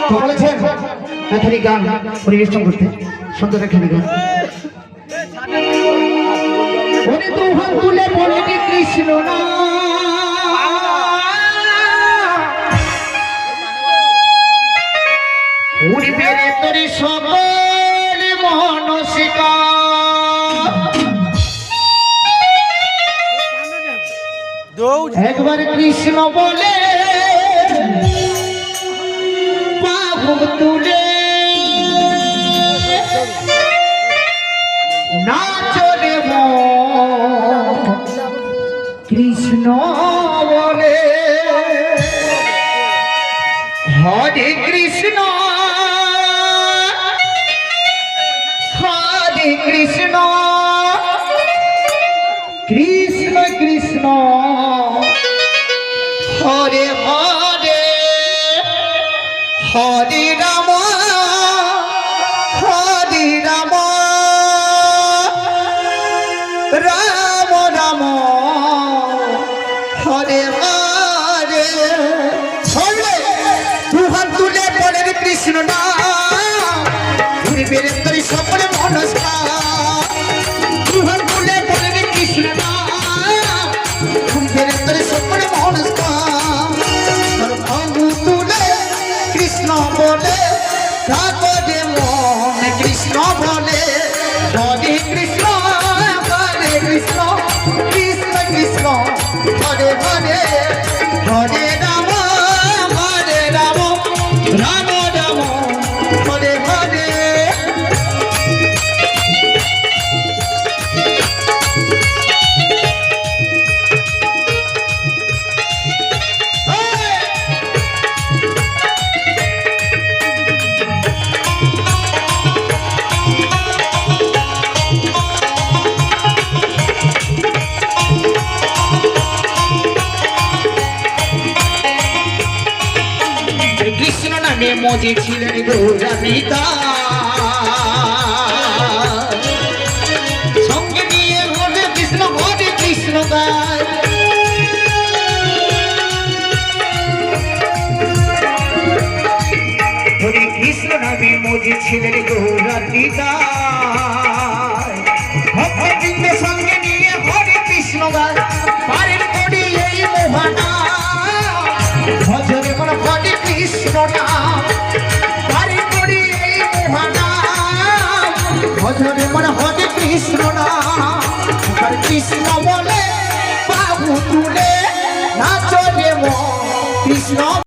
তো বলেছেন একখানি গান পরিবেশন করতে, সুন্দর একখানি গান। ওরে দুহাত তুলে বলে কৃষ্ণ না উড়বে রে তোর সকল মনসিকা। একবার কৃষ্ণ বলে বাহু তুলে নাচরে কৃষ্ণ বলে হরে কৃষ্ণ হরে কৃষ্ণ কৃষ্ণ কৃষ্ণ হরে হরে হরে রাম হরে রাম রাম রাম হরে হরে। দুহাত তুলে বলে কৃষ্ণ না বেরে তোর সকলে মনস্কা। দুহাত তুলে বলে কৃষ্ণ না বেরে তোর সকলে মনস্কা। বাহু তুলে কৃষ্ণ বলে রাগরে মন কৃষ্ণ বলে হরে কৃষ্ণ হরে কৃষ্ণ কৃষ্ণ কৃষ্ণ হরে হরে হরে রাম হরে রাম রাম রাম হরে হরে। কৃষ্ণ নামে মজে ছিলেন গৌরা পিতা, সঙ্গে নিয়ে হরে কৃষ্ণ হরে কৃষ্ণ গায়। হরে কৃষ্ণ নামে মজে ছিলেন গৌরা পিতা, ভক্তবৃন্দ সঙ্গে নিয়ে হরে কৃষ্ণ গায়। পারের করি এই মোহনা ভজরে মন হরে কৃষ্ণ নাম, হরে করি এই মহানাম ভজরে মন হরে কৃষ্ণ নাম। কৃষ্ণ বলে বাহু তুলে নাচরে মন কৃষ্ণ।